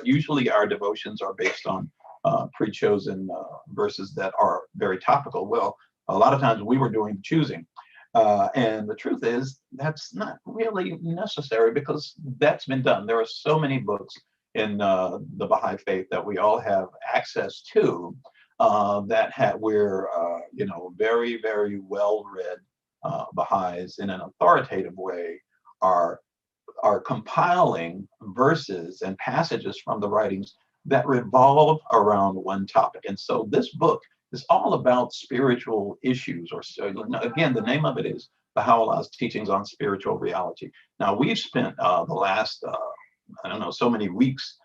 usually our devotions are based on pre-chosen verses that are very topical. Well, a lot of times we were doing the choosing. And the truth is, that's not really necessary because that's been done. There are so many books in the Baha'i faith that we all have access to we're, very, very well-read Baha'is in an authoritative way are compiling verses and passages from the writings that revolve around one topic. And so this book is all about spiritual issues, or so, again, the name of it is Baha'u'llah's Teachings on Spiritual Reality. Now, we've spent the last, so many weeks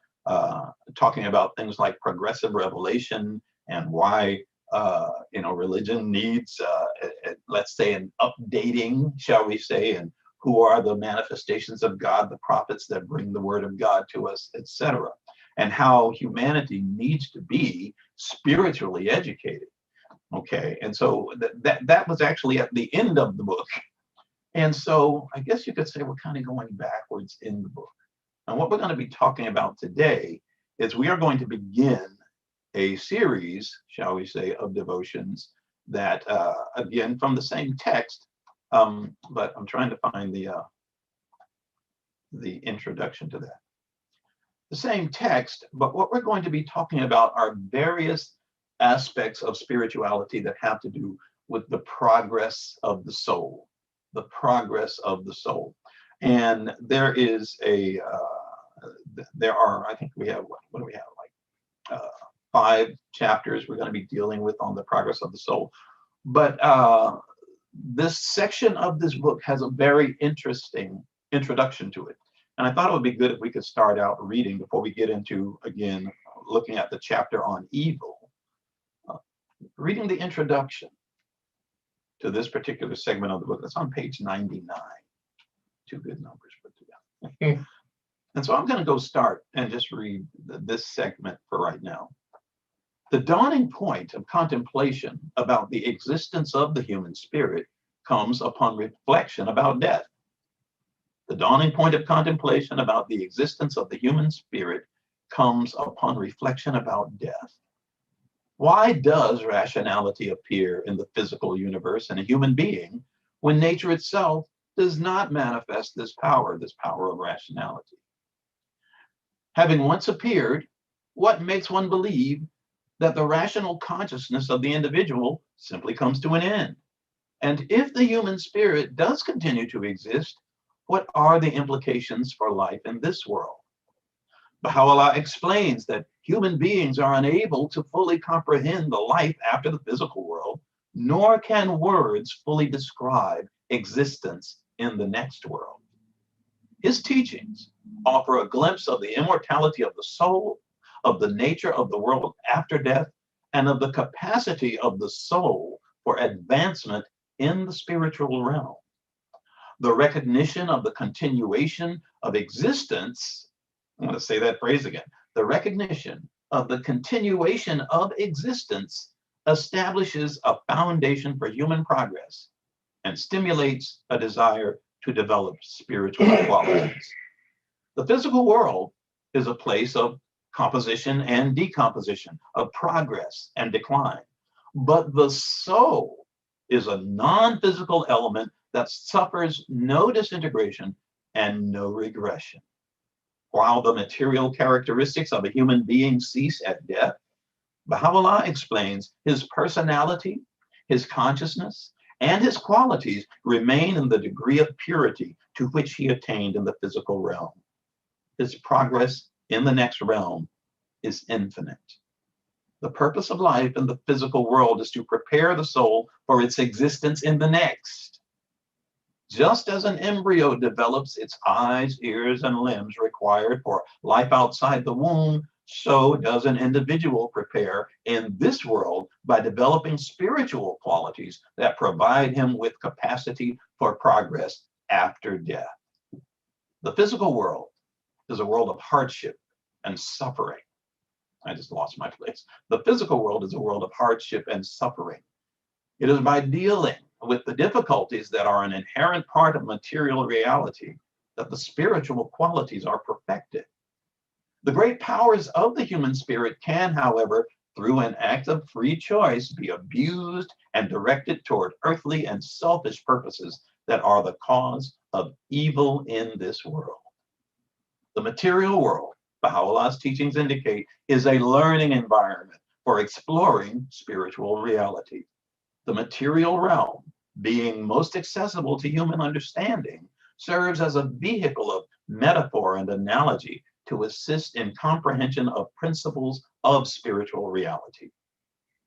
talking about things like progressive revelation and why, religion needs, let's say, an updating, shall we say, and who are the manifestations of God, the prophets that bring the word of God to us, etc., and how humanity needs to be spiritually educated. Okay, and so that was actually at the end of the book. And so I guess you could say we're kind of going backwards in the book. And what we're going to be talking about today is we are going to begin a series, shall we say, of devotions that, again, from the same text, but I'm trying to find the introduction to that. The same text, but what we're going to be talking about are various aspects of spirituality that have to do with the progress of the soul, the progress of the soul. And there is there are, I think we have, what do we have, like 5 chapters we're going to be dealing with on the progress of the soul. But this section of this book has a very interesting introduction to it. And I thought it would be good if we could start out reading before we get into, again, looking at the chapter on evil. Reading the introduction to this particular segment of the book. That's on page 99. 2 good numbers put together. And so I'm going to go start and just read this segment for right now. The dawning point of contemplation about the existence of the human spirit comes upon reflection about death. The dawning point of contemplation about the existence of the human spirit comes upon reflection about death. Why does rationality appear in the physical universe in a human being when nature itself does not manifest this power of rationality? Having once appeared, what makes one believe that the rational consciousness of the individual simply comes to an end? And if the human spirit does continue to exist, what are the implications for life in this world? Baha'u'llah explains that human beings are unable to fully comprehend the life after the physical world, nor can words fully describe existence in the next world. His teachings offer a glimpse of the immortality of the soul, of the nature of the world after death, and of the capacity of the soul for advancement in the spiritual realm. The recognition of the continuation of existence, I'm going to say that phrase again, the recognition of the continuation of existence establishes a foundation for human progress and stimulates a desire to develop spiritual qualities. The physical world is a place of composition and decomposition, of progress and decline. But the soul is a non-physical element that suffers no disintegration and no regression. While the material characteristics of a human being cease at death, Baha'u'llah explains his personality, his consciousness, and his qualities remain in the degree of purity to which he attained in the physical realm. His progress in the next realm is infinite. The purpose of life in the physical world is to prepare the soul for its existence in the next. Just as an embryo develops its eyes, ears, and limbs required for life outside the womb, so does an individual prepare in this world by developing spiritual qualities that provide him with capacity for progress after death. The physical world is a world of hardship and suffering. I just lost my place. The physical world is a world of hardship and suffering. It is by dealing with the difficulties that are an inherent part of material reality that the spiritual qualities are perfected. The great powers of the human spirit can, however, through an act of free choice, be abused and directed toward earthly and selfish purposes that are the cause of evil in this world. The material world, Baha'u'llah's teachings indicate, is a learning environment for exploring spiritual reality. The material realm, being most accessible to human understanding, serves as a vehicle of metaphor and analogy to assist in comprehension of principles of spiritual reality.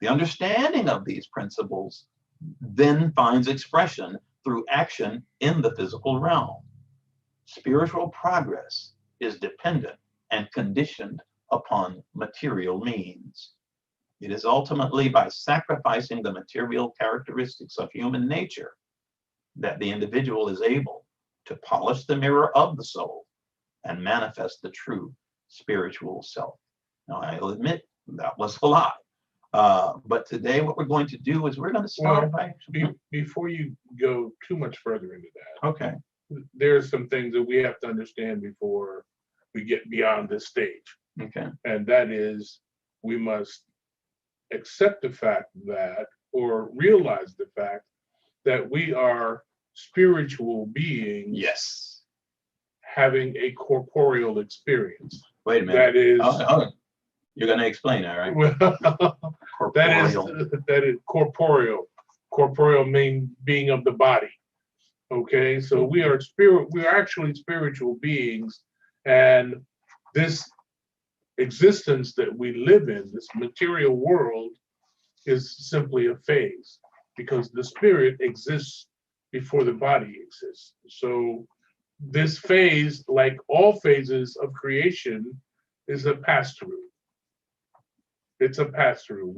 The understanding of these principles then finds expression through action in the physical realm. Spiritual progress is dependent and conditioned upon material means. It is ultimately by sacrificing the material characteristics of human nature that the individual is able to polish the mirror of the soul and manifest the true spiritual self. Now, I'll admit that was a lot. But today, what we're going to do is we're going to start by. Before you go too much further into that, Okay. There's some things that we have to understand before we get beyond this stage. Okay. And that is, we must accept the fact that, or realize the fact that we are spiritual beings. Yes. Having a corporeal experience. Wait a minute. That is. You're going to explain that, right? That is corporeal. Corporeal means being of the body. Okay, so we are actually spiritual beings, and this existence that we live in, this material world, is simply a phase, because the spirit exists before the body exists. So this phase, like all phases of creation, is a pass-through. It's a pass-through.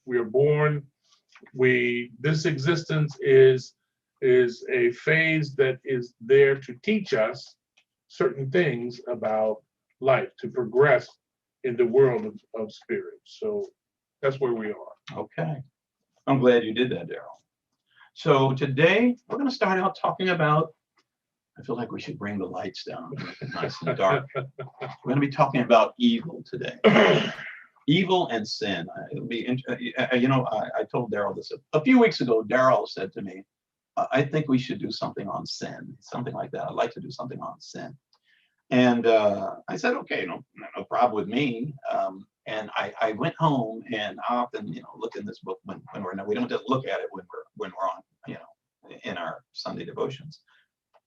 We are born. This existence is a phase that is there to teach us certain things about life, to progress in the world of spirit. So that's where we are. Okay. I'm glad you did that, Daryl. So today we're going to start out talking about, I feel like we should bring the lights down, make it nice and dark. We're going to be talking about evil today. Evil and sin. It'll be, I told Daryl this a few weeks ago. Daryl said to me, I think we should do something on sin, something like that. I'd like to do something on sin. And I said, okay, no problem with me. And I went home, and I often, look in this book when we don't just look at it when we're on, in our Sunday devotions.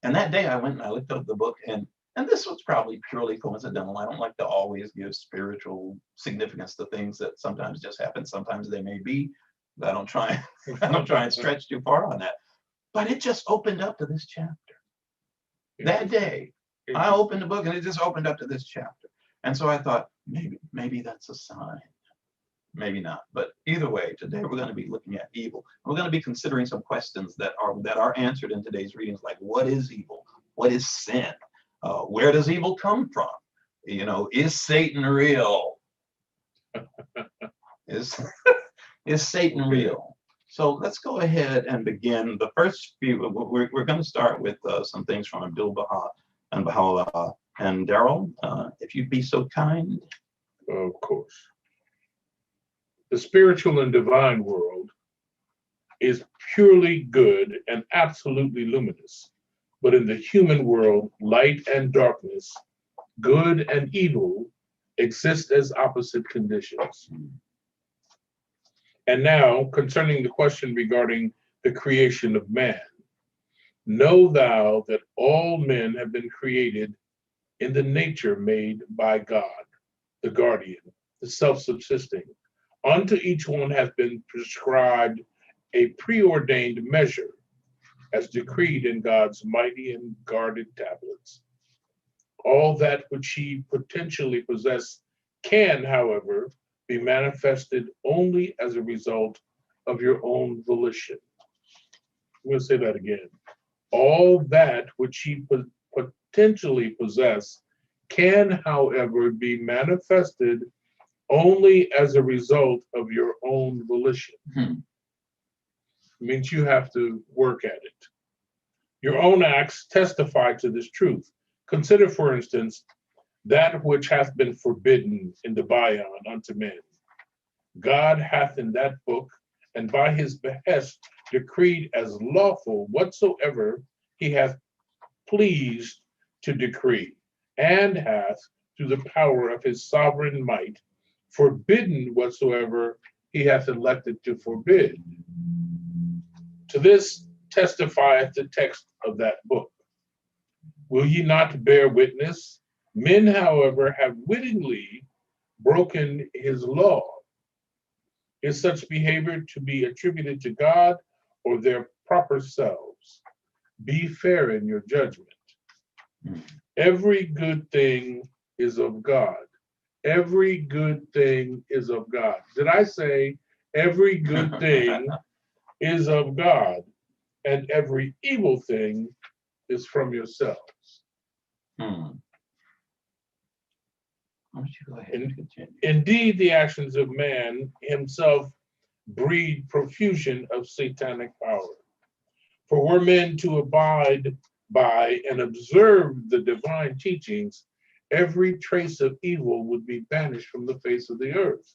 And that day I went and I looked up the book, and this was probably purely coincidental. I don't like to always give spiritual significance to things that sometimes just happen. Sometimes they may be, but I don't try and stretch too far on that. But it just opened up to this chapter. That day, I opened the book and it just opened up to this chapter. And so I thought, maybe that's a sign. Maybe not. But either way, today we're going to be looking at evil. We're going to be considering some questions that are answered in today's readings, like what is evil? What is sin? Where does evil come from? Is Satan real? Is Satan real? So let's go ahead and begin. The first few, we're going to start with some things from Abdul Baha and Baha'u'llah. And Daryl, if you'd be so kind. Of course. The spiritual and divine world is purely good and absolutely luminous. But in the human world, light and darkness, good and evil, exist as opposite conditions. And now, concerning the question regarding the creation of man, know thou that all men have been created in the nature made by God, the guardian, the self-subsisting. Unto each one has been prescribed a preordained measure, as decreed in God's mighty and guarded tablets. All that which ye potentially possess can, however, be manifested only as a result of your own volition. I'm going to say that again. All that which ye potentially possess can, however, be manifested only as a result of your own volition. It means you have to work at it. Your own acts testify to this truth. Consider, for instance, that which hath been forbidden in the Bahá'í unto men. God hath in that book, and by his behest, decreed as lawful whatsoever he hath pleased to decree, and hath, through the power of his sovereign might, forbidden whatsoever he hath elected to forbid. To this testifieth the text of that book. Will ye not bear witness? Men, however, have wittingly broken his law. Is such behavior to be attributed to God or their proper selves? Be fair in your judgment. Every good thing is of God. Every good thing is of God. Did I say every good thing is of God, and every evil thing is from yourselves? Why don't you go ahead and continue? Indeed, the actions of man himself breed profusion of satanic power. For were men to abide by and observe the divine teachings, every trace of evil would be banished from the face of the earth.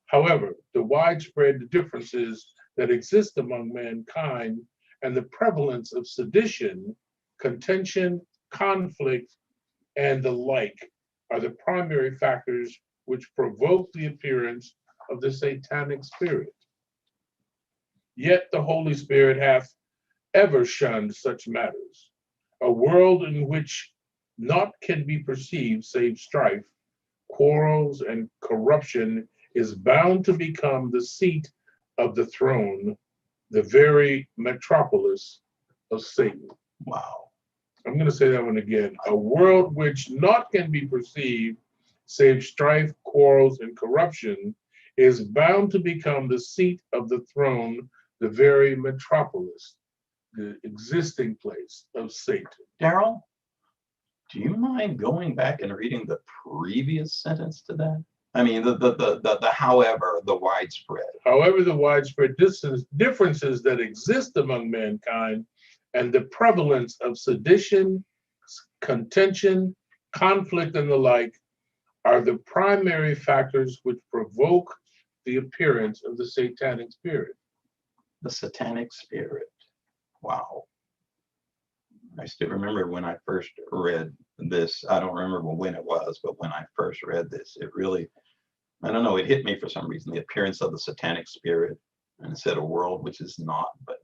However, the widespread differences that exist among mankind and the prevalence of sedition, contention, conflict, and the like are the primary factors which provoke the appearance of the satanic spirit. Yet the Holy Spirit hath ever shunned such matters. A world in which naught can be perceived save strife, quarrels, and corruption is bound to become the seat of the throne, the very metropolis of Satan. Wow. I'm going to say that one again. A world which naught can be perceived save strife, quarrels, and corruption is bound to become the seat of the throne, the very metropolis, the existing place of Satan. Daryl, do you mind going back and reading the previous sentence to that? I mean, the however, the widespread. However, the widespread differences that exist among mankind and the prevalence of sedition, contention, conflict, and the like are the primary factors which provoke the appearance of the satanic spirit. The satanic spirit. Wow. I still remember when I first read this. I don't remember when it was, but when I first read this, it really, I don't know, it hit me for some reason, the appearance of the satanic spirit. And it said a world which is not, but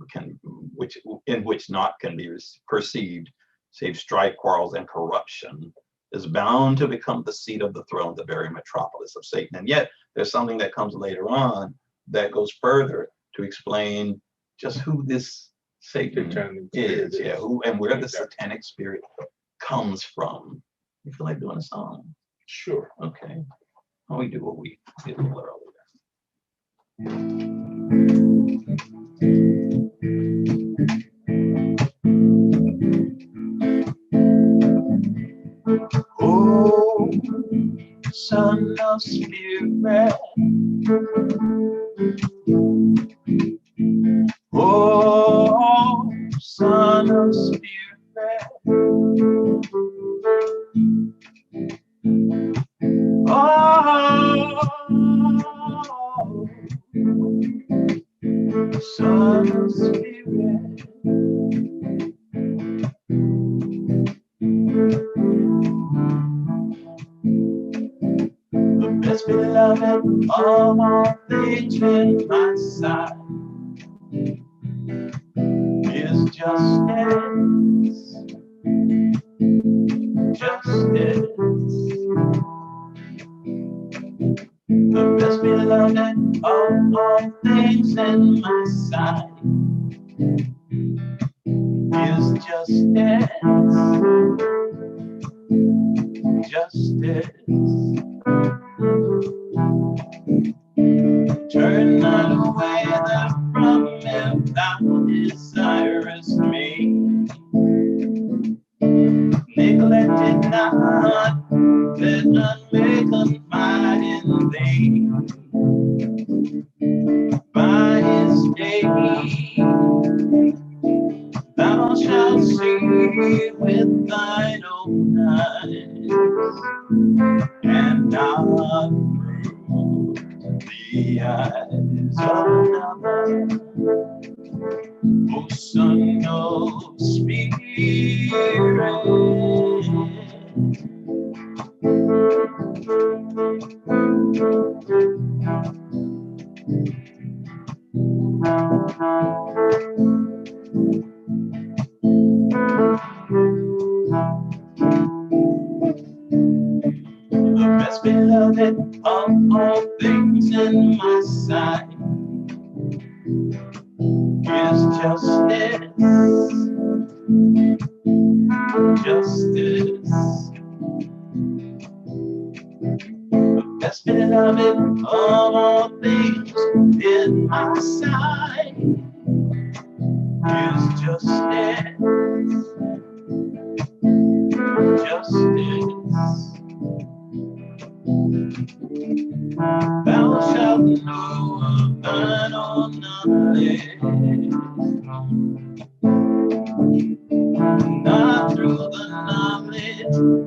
in which not can be perceived, save strife, quarrels, and corruption, is bound to become the seat of the throne, the very metropolis of Satan. And yet there's something that comes later on that goes further to explain just who this Satan is, yeah, who and where the satanic spirit comes from. You feel like doing a song? Sure. Okay. Well, we do what we did a little earlier. Oh, Son of Spirit. Oh, Son of Spirit. Oh, Son of Spirit. The best beloved of all things in my sight is justice. Justice. The best beloved of all things in my sight is justice. Justice. Turn not away from him, thou desirest me. Neglect it not, let none may confide in thee. By his day, thou shalt see with thine own eyes the eyes of another. O Son of Spirit, the best beloved of all things in my sight is justice, justice. The best beloved of all things in my sight is justice, justice. Thou shalt know of thine own knowledge, not through the knowledge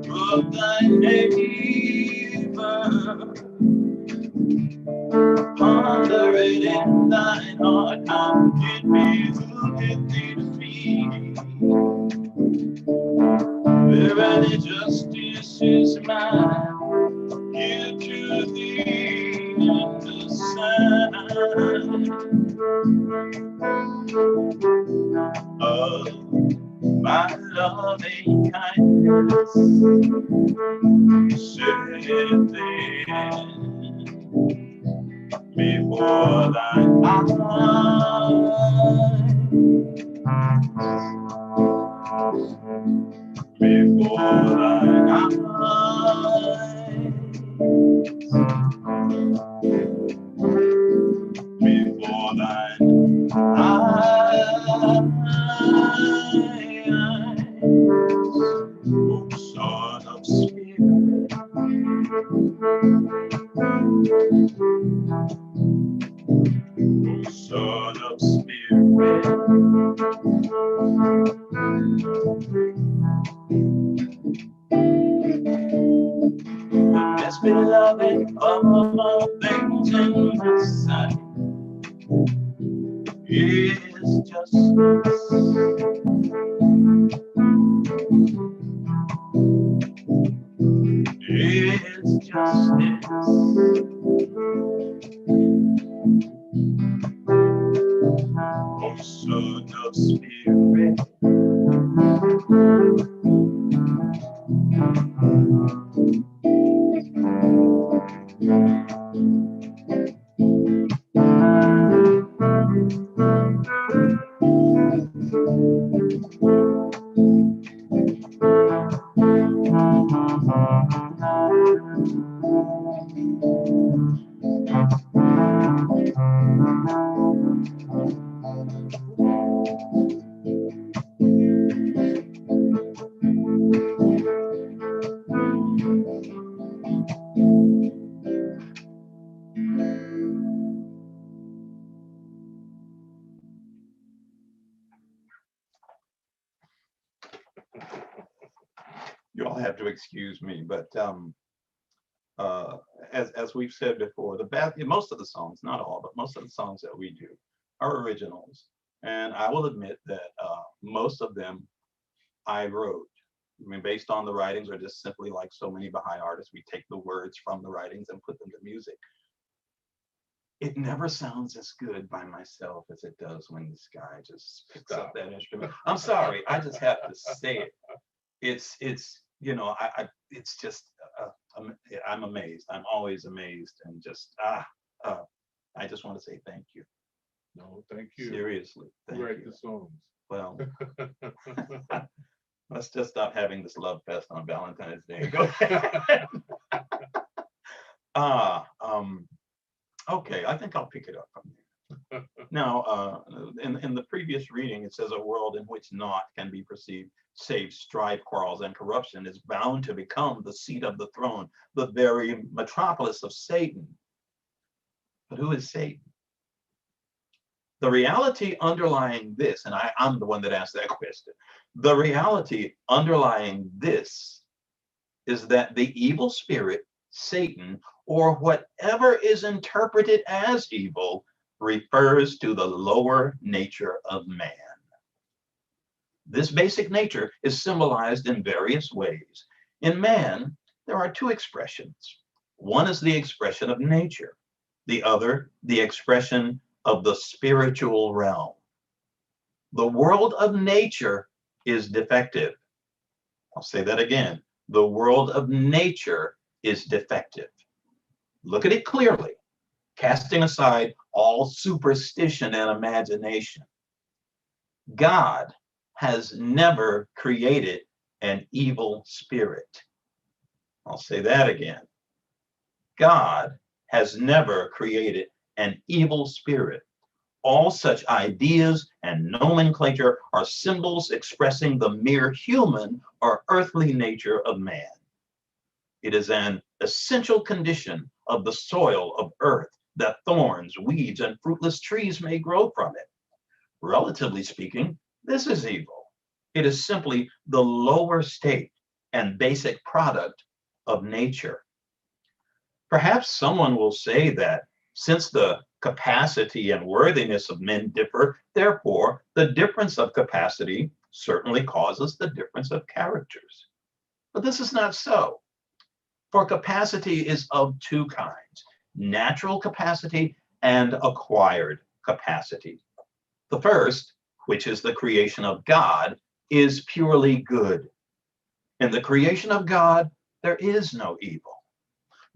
of thy neighbor. Ponder it in thine heart, how did me who did thee defeat? Verily justice is mine, give to thee in the sign of my loving kindness, saith then before thine eyes, before thine eyes, before thine eyes, O Son of Spirit, O Son of Spirit. The best beloved of all things in my sight is justice, is justice. O Son of Spirit, you all have to excuse me, but as we've said before, most of the songs, not all, but most of the songs that we do are originals, and I will admit that most of them I wrote. I mean, based on the writings, or just simply like so many Baha'i artists, we take the words from the writings and put them to music. It never sounds as good by myself as it does when this guy just picks up that instrument. I'm sorry, I just have to say it. It's you know, it's just I'm amazed. I'm always amazed, and just I just want to say thank you. No, thank you. Seriously, thank Write you. the songs. Well, let's just stop having this love fest on Valentine's Day. Go ahead. Okay, I think I'll pick it up from there. Now, in the previous reading, it says a world in which naught can be perceived, save strife, quarrels, and corruption is bound to become the seat of the throne, the very metropolis of Satan. But who is Satan? The reality underlying this, and I'm the one that asked that question, the reality underlying this is that the evil spirit Satan, or whatever is interpreted as evil refers to the lower nature of man. This basic nature is symbolized in various ways. In man, there are two expressions. One is the expression of nature, the other, the expression of the spiritual realm. The world of nature is defective. I'll say that again. The world of nature is defective. Look at it clearly, casting aside all superstition and imagination. God has never created an evil spirit. I'll say that again. God has never created an evil spirit. All such ideas and nomenclature are symbols expressing the mere human or earthly nature of man. It is an essential condition of the soil of earth that thorns, weeds, and fruitless trees may grow from it. Relatively speaking, this is evil. It is simply the lower state and basic product of nature. Perhaps someone will say that since the capacity and worthiness of men differ, therefore the difference of capacity certainly causes the difference of characters. But this is not so. For capacity is of two kinds: natural capacity and acquired capacity. The first, which is the creation of God, is purely good. In the creation of God, there is no evil.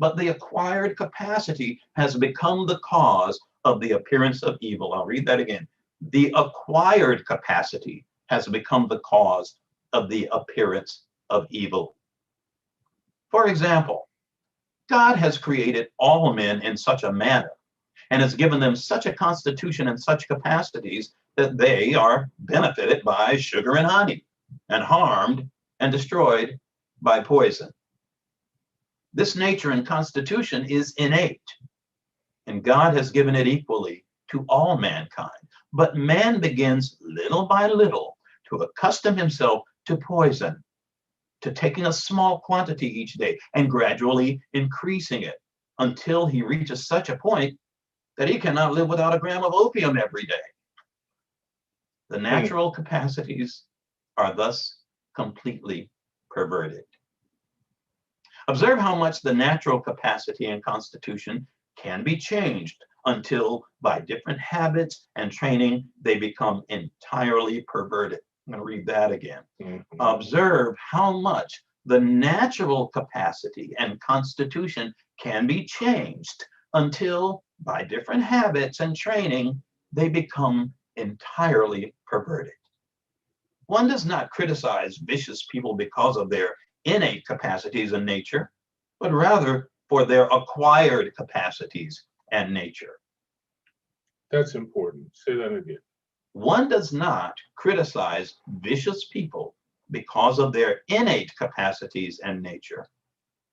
But the acquired capacity has become the cause of the appearance of evil. I'll read that again. The acquired capacity has become the cause of the appearance of evil. For example, God has created all men in such a manner and has given them such a constitution and such capacities that they are benefited by sugar and honey and harmed and destroyed by poison. This nature and constitution is innate, and God has given it equally to all mankind. But man begins little by little to accustom himself to poison, to taking a small quantity each day and gradually increasing it until he reaches such a point that he cannot live without a gram of opium every day. The natural capacities are thus completely perverted. Observe how much the natural capacity and constitution can be changed until, by different habits and training, they become entirely perverted. I'm going to read that again. Observe how much the natural capacity and constitution can be changed until, by different habits and training, they become entirely perverted. One does not criticize vicious people because of their innate capacities and nature, but rather for their acquired capacities and nature. That's important. Say that again. One does not criticize vicious people because of their innate capacities and nature,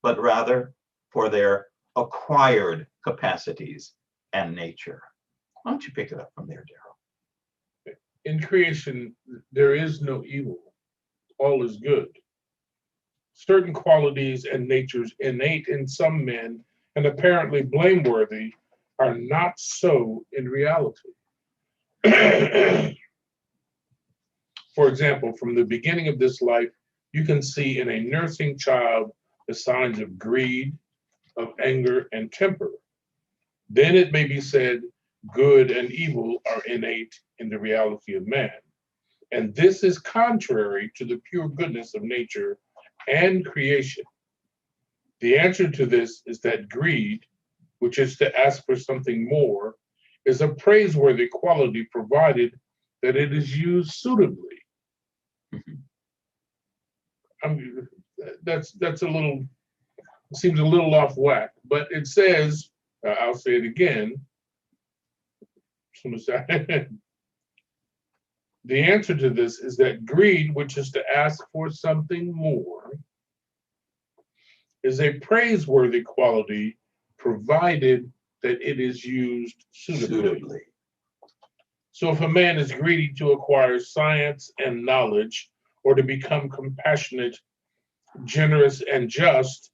but rather for their acquired capacities and nature. Why don't you pick it up from there, Daryl? In creation, there is no evil. All is good. Certain qualities and natures innate in some men and apparently blameworthy are not so in reality. For example, from the beginning of this life, you can see in a nursing child the signs of greed, of anger, and temper. Then it may be said good and evil are innate in the reality of man. And this is contrary to the pure goodness of nature and creation. The answer to this is that greed, which is to ask for something more, is a praiseworthy quality provided that it is used suitably. That's a little, seems a little off whack, but it says, I'll say it again. The answer to this is that greed, which is to ask for something more, is a praiseworthy quality provided that it is used suitably. So if a man is greedy to acquire science and knowledge, or to become compassionate, generous, and just,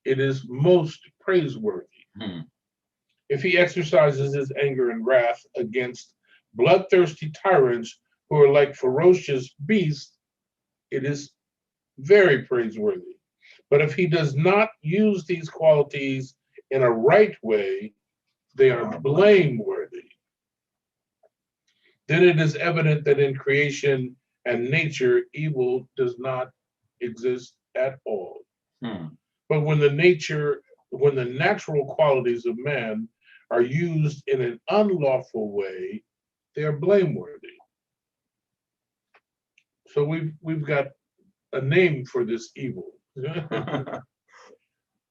it is most praiseworthy. Hmm. If he exercises his anger and wrath against bloodthirsty tyrants who are like ferocious beasts, it is very praiseworthy. But if he does not use these qualities in a right way, they are blameworthy. Then it is evident that in creation and nature, evil does not exist at all. Hmm. But when the natural qualities of man are used in an unlawful way, they are blameworthy. So we've got a name for this evil.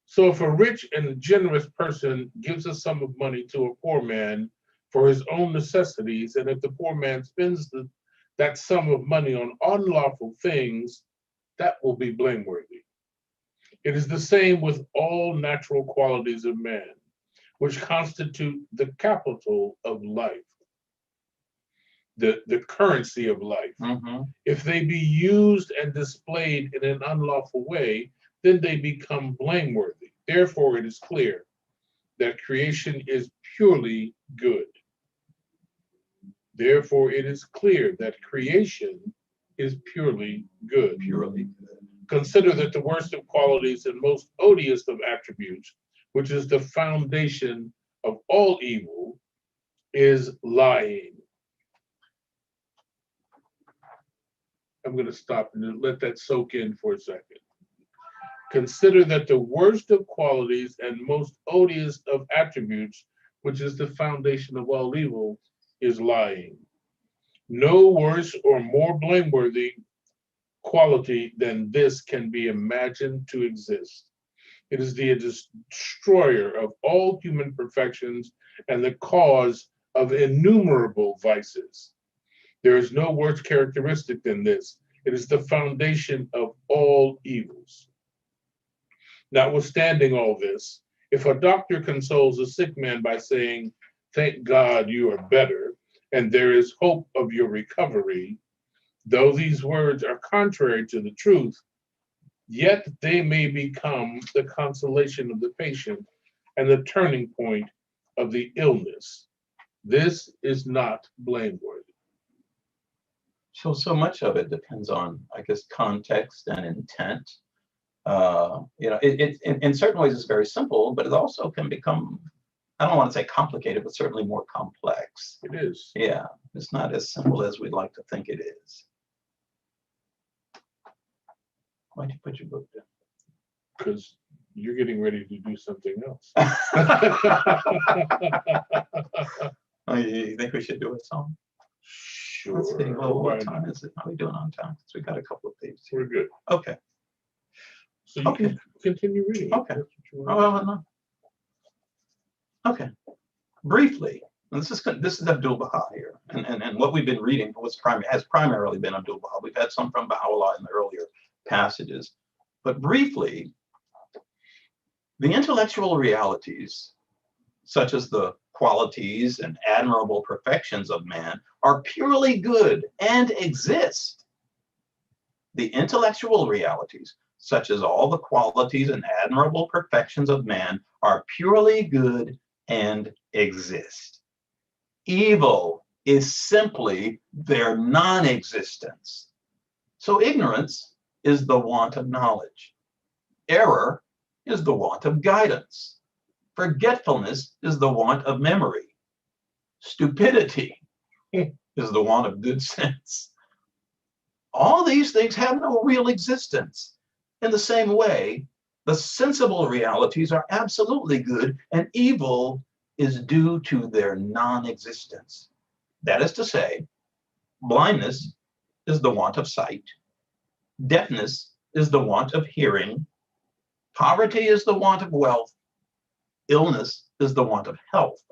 So if a rich and generous person gives a sum of money to a poor man for his own necessities, and if the poor man spends that sum of money on unlawful things, that will be blameworthy. It is the same with all natural qualities of man, which constitute the capital of life, the currency of life. Mm-hmm. If they be used and displayed in an unlawful way, then they become blameworthy. Therefore, it is clear that creation is purely good. Therefore, it is clear that creation is purely good. Purely good. Consider that the worst of qualities and most odious of attributes, which is the foundation of all evil, is lying. I'm going to stop and let that soak in for a second. Consider that the worst of qualities and most odious of attributes, which is the foundation of all evil, is lying. No worse or more blameworthy quality than this can be imagined to exist. It is the destroyer of all human perfections and the cause of innumerable vices. There is no worse characteristic than this. It is the foundation of all evils. Notwithstanding all this, if a doctor consoles a sick man by saying, "Thank God you are better, and there is hope of your recovery," though these words are contrary to the truth, yet they may become the consolation of the patient and the turning point of the illness. This is not blameworthy. So much of it depends on, I guess, context and intent. It in certain ways it's very simple, but it also can become, I don't want to say complicated, but certainly more complex. It is. Yeah, it's not as simple as we'd like to think it is. Why'd you put your book down? Because you're getting ready to do something else. Oh, you think we should do a song? Sure. Let's see. Well, Why what time not? is it? How are we doing on time? So we got a couple of pages. We're good. Okay. So you Okay. can continue reading. Okay. That's what you Oh, want. well, no. Okay. Briefly, and this is Abdul Baha here, and what we've been reading has primarily been Abdul Baha. We've had some from Baha'u'llah in the earlier passages, but briefly, the intellectual realities, such as the qualities and admirable perfections of man, are purely good and exist. The intellectual realities, such as all the qualities and admirable perfections of man, are purely good and exist. Evil is simply their non-existence. So ignorance is the want of knowledge. Error is the want of guidance. Forgetfulness is the want of memory. Stupidity is the want of good sense. All these things have no real existence. In the same way, the sensible realities are absolutely good, and evil is due to their non-existence. That is to say, blindness is the want of sight, deafness is the want of hearing, poverty is the want of wealth, illness is the want of health,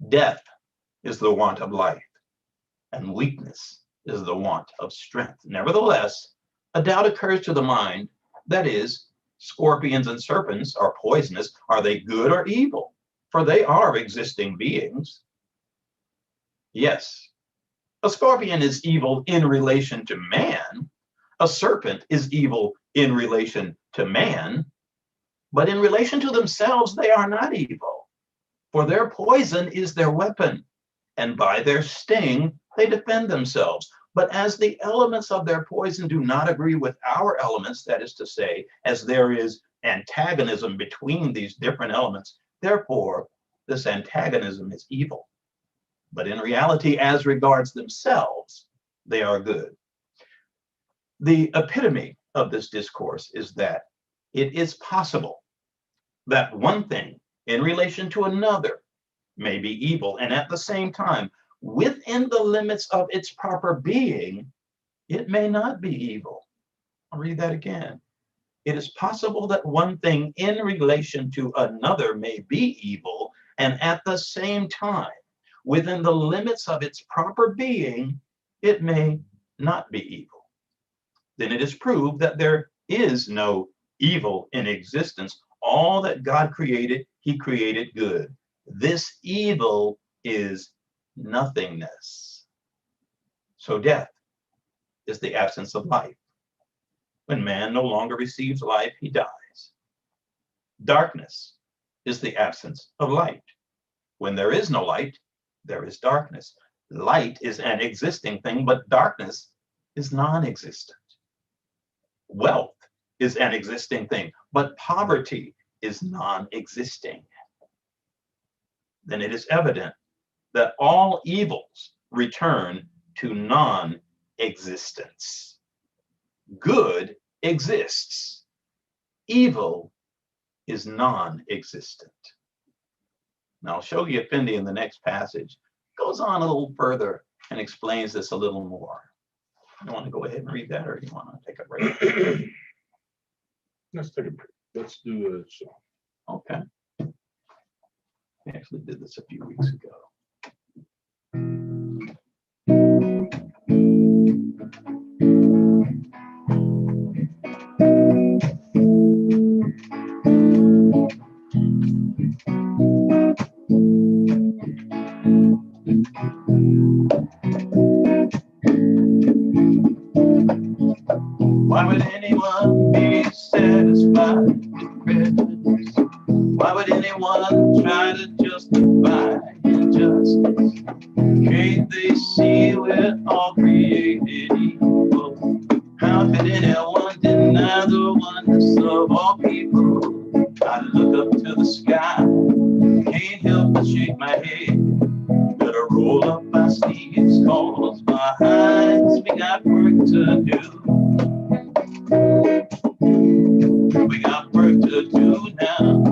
death is the want of life, and weakness is the want of strength. Nevertheless, a doubt occurs to the mind, that is, scorpions and serpents are poisonous. Are they good or evil? For they are existing beings. Yes, a scorpion is evil in relation to man. A serpent is evil in relation to man. But in relation to themselves, they are not evil, for their poison is their weapon, and by their sting, they defend themselves. But as the elements of their poison do not agree with our elements, that is to say, as there is antagonism between these different elements, therefore, this antagonism is evil. But in reality, as regards themselves, they are good. The epitome of this discourse is that it is possible that one thing in relation to another may be evil, and at the same time, within the limits of its proper being, it may not be evil. I'll read that again. It is possible that one thing in relation to another may be evil, and at the same time, within the limits of its proper being, it may not be evil. Then it is proved that there is no evil in existence. All that God created, he created good. This evil is nothingness. So death is the absence of life. When man no longer receives life, he dies. Darkness is the absence of light. When there is no light, there is darkness. Light is an existing thing, but darkness is non-existent. Wealth is an existing thing, but poverty is non-existing. Then it is evident that all evils return to non-existence. Good exists. Evil is non-existent. Now, I'll show you Effendi in the next passage. Goes on a little further and explains this a little more. You want to go ahead and read that, or do you want to take a break? Let's take a break. Let's do a song. Okay. We actually did this a few weeks ago. Why would anyone be satisfied with prejudice? Why would anyone try to justify injustice? Can't they see we're all created equal? How could anyone deny the oneness of all people? I look up to the sky, can't help but shake my head. Better roll up my sleeves, cause my eyes, we got work to do. We got work to do now.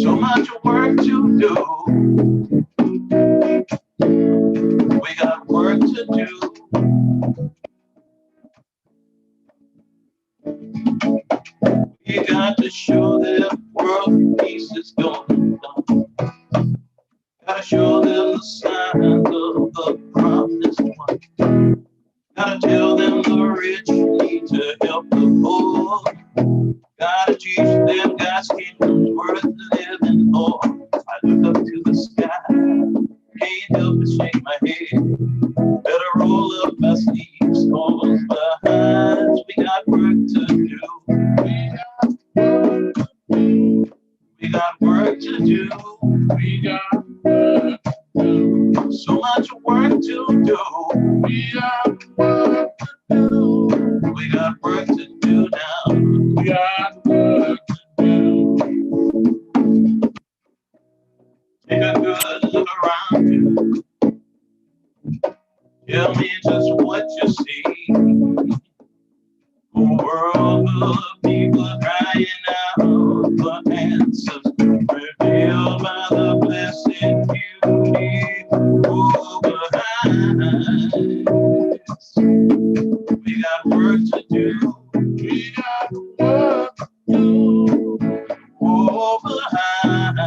So much work to do. We got work to do. We got to show them world peace is going down. Gotta show them the signs of the promised one. Gotta tell them the rich need to help the poor. Gotta teach them God's kingdom's worth living for. I look up to the sky, can't help but shake my head. Better roll up my sleeves, cause behind we got work to do. We got work to do. We got work to do. So much work to do. We got work to do. We got work to do now. We got work to do. Take a good look around you. Tell me just what you see. A world full of people crying out for answers, revealed by the blessed beauty behind. We got work to do. We got work to do. Behind.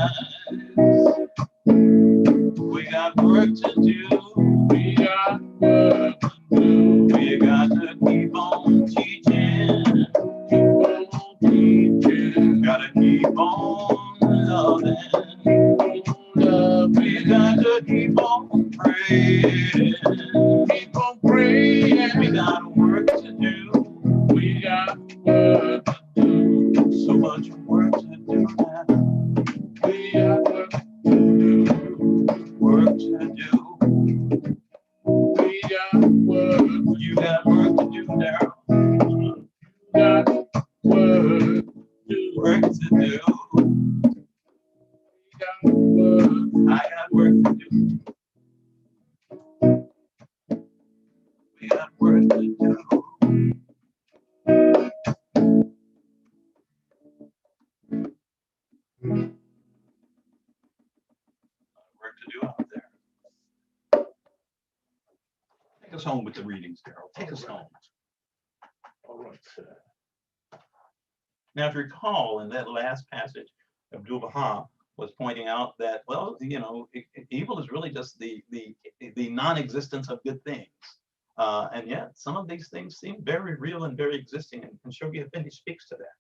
We got work to do. We got work to do. We got to keep on teaching. Keep on teaching. Gotta keep on loving. We got to keep on praying. Keep on praying. We got work to do. We got work to do. We got work to do. Work to do. We got work. You got work to do now. Got work to do. Work to do. We got work. I got work to do. We got work to do. Work to do out there. Take us home with the readings, Daryl. Take us home. All right, sir. Now, if you recall, in that last passage, Abdul Baha was pointing out that, well, evil is really just the non-existence of good things. And yet, some of these things seem very real and very existing. And Shoghi Effendi speaks to that.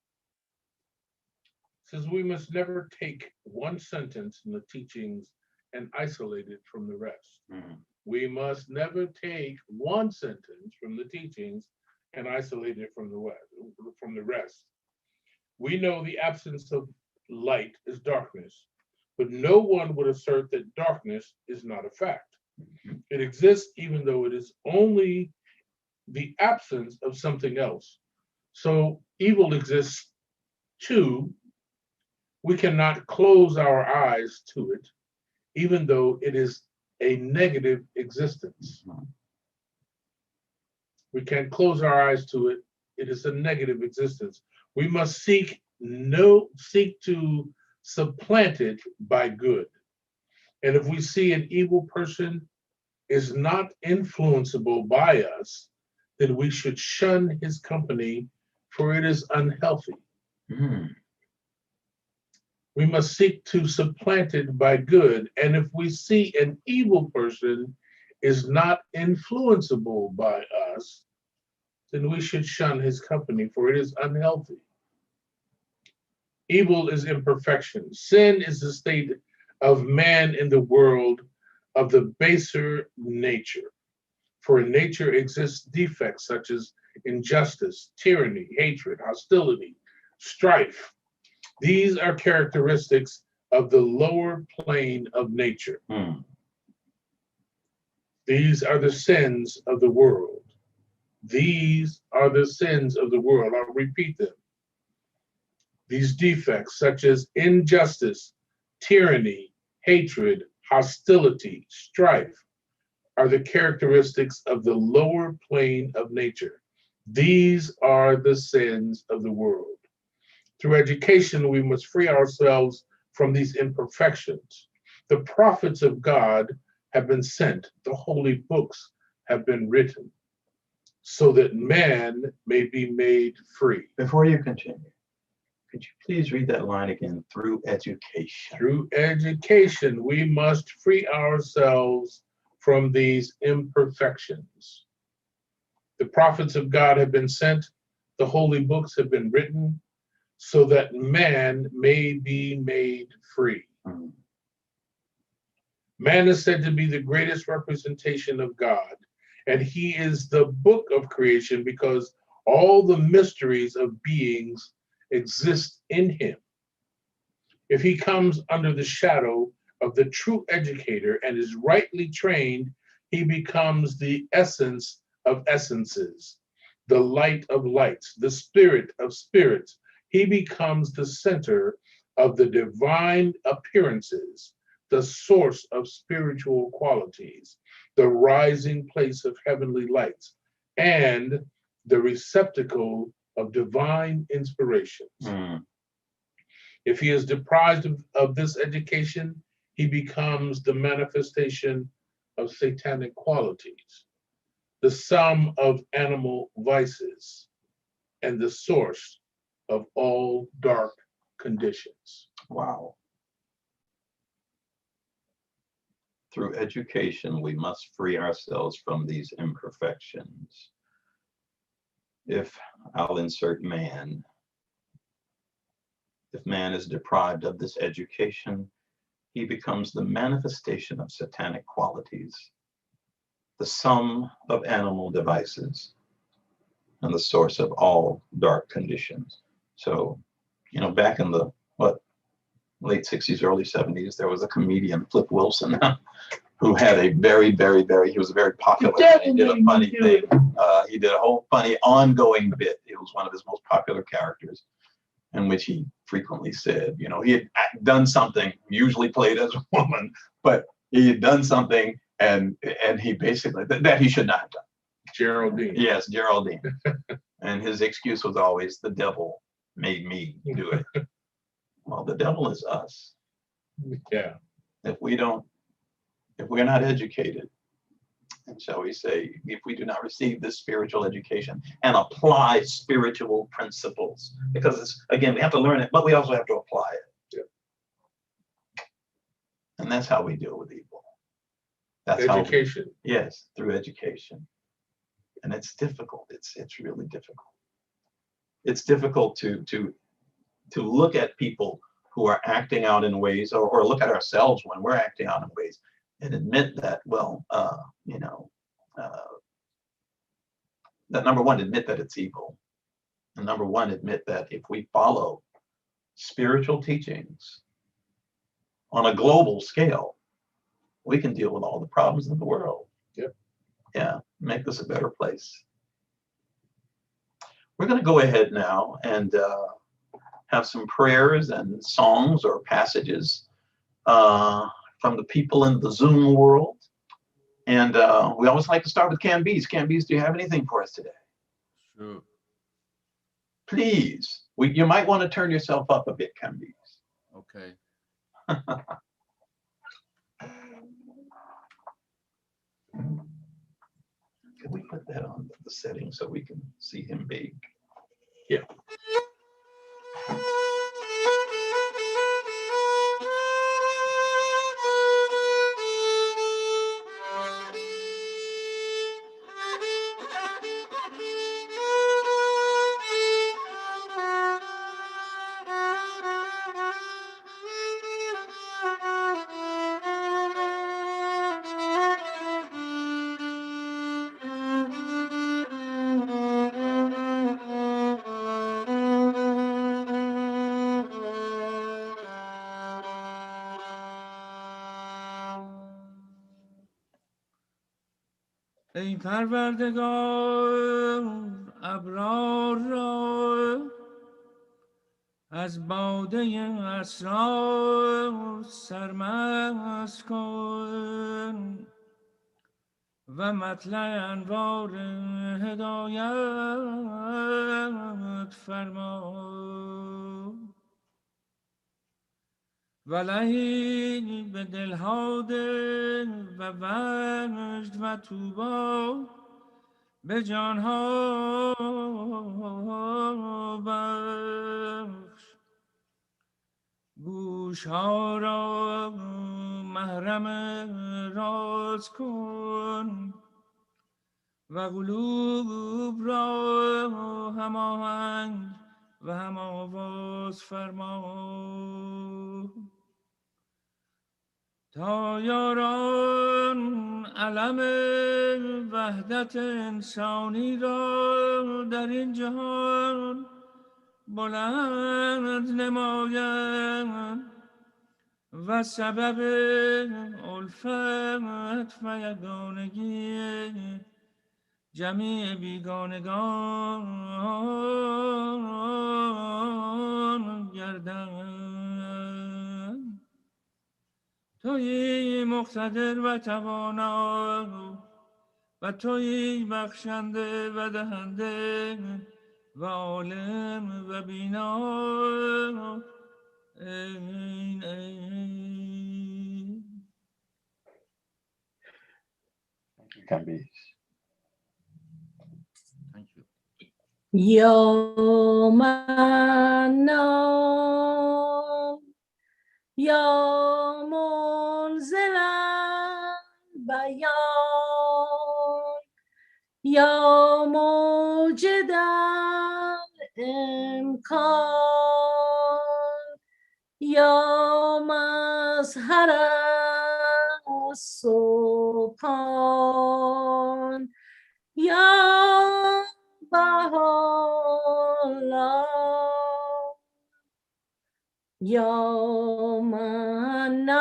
Says we must never take one sentence in the teachings and isolate it from the rest. Mm-hmm. We must never take one sentence from the teachings and isolate it from the rest. We know the absence of light is darkness, but no one would assert that darkness is not a fact. Mm-hmm. It exists even though it is only the absence of something else. So evil exists too. We cannot close our eyes to it, even though it is a negative existence. Mm-hmm. We can't close our eyes to it. It is a negative existence. We must seek to supplant it by good. And if we see an evil person is not influenceable by us, then we should shun his company, for it is unhealthy. Mm-hmm. We must seek to supplant it by good. And if we see an evil person is not influenceable by us, then we should shun his company, for it is unhealthy. Evil is imperfection. Sin is the state of man in the world of the baser nature. For in nature exists defects such as injustice, tyranny, hatred, hostility, strife. These are characteristics of the lower plane of nature. Mm. These are the sins of the world. These are the sins of the world. I'll repeat them. These defects, such as injustice, tyranny, hatred, hostility, strife, are the characteristics of the lower plane of nature. These are the sins of the world. Through education, we must free ourselves from these imperfections. The prophets of God have been sent, the holy books have been written, so that man may be made free. Before you continue, could you please read that line again? Through education. Through education, we must free ourselves from these imperfections. The prophets of God have been sent, the holy books have been written, so that man may be made free. Mm-hmm. Man is said to be the greatest representation of God, and he is the book of creation because all the mysteries of beings exist in him. If he comes under the shadow of the true educator and is rightly trained, he becomes the essence of essences, the light of lights, the spirit of spirits. He becomes the center of the divine appearances, the source of spiritual qualities, the rising place of heavenly lights, and the receptacle of divine inspirations. Mm. If he is deprived of this education, he becomes the manifestation of satanic qualities, the sum of animal vices, and the source of all dark conditions. Wow. Through education, we must free ourselves from these imperfections. If I'll insert man, if man is deprived of this education, he becomes the manifestation of satanic qualities, the sum of animal devices, and the source of all dark conditions. So, back in the late 60s, early 70s, there was a comedian, Flip Wilson, who had a very, very, very, he was very popular. He did a funny thing. He did a whole funny ongoing bit. It was one of his most popular characters, in which he frequently said, you know, he had done something, usually played as a woman, but he had done something and he basically, that he should not have done. Geraldine. Yes, Geraldine. And his excuse was always, the devil made me do it. Well, the devil is us. Yeah. If we're not educated, and shall we say, if we do not receive this spiritual education and apply spiritual principles, because it's, again, we have to learn it, but we also have to apply it. Yeah. And that's how we deal with evil. That's education. Yes, through education. And it's difficult. It's really difficult. It's difficult to look at people who are acting out in ways, or look at ourselves when we're acting out in ways, and admit that, well, that number one, admit that it's evil. And number one, admit that if we follow spiritual teachings on a global scale, we can deal with all the problems in the world. Yep. Yeah, make this a better place. We're going to go ahead now and have some prayers and songs or passages from the people in the Zoom world. And we always like to start with Camby's. Camby's, do you have anything for us today? Sure. Please. You might want to turn yourself up a bit, Camby's. Okay. Can we put that on the setting so we can see him big? Yeah. ای پروردگار ابرار را از باده اسرار سرمست کن و مطلع انوار هدایت فرما ولهی به دلها ده و وجد و طوبا به جانها بخش گوشها را محرم راز کن و قلوب را هماهنگ و هم آواز فرما تا یاران علم وحدت انسانی را در این جهان بلند نمایند و سبب الفت و یگانگی جمیع بیگانگان گردند. تویی مقتدر و توانا و تویی بخشنده و دهنده و عالم و بینا. این Camby's. Thank you. یا منان یا منزل بیان یا موجد امکان یا مظهر سبحان یا بهاءالله یا منان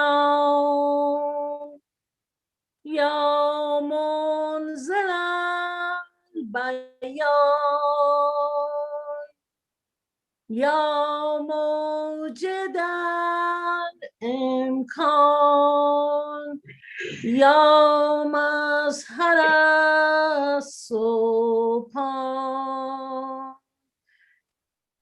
یا منزل البیان یا موجد الامکان یا مظهر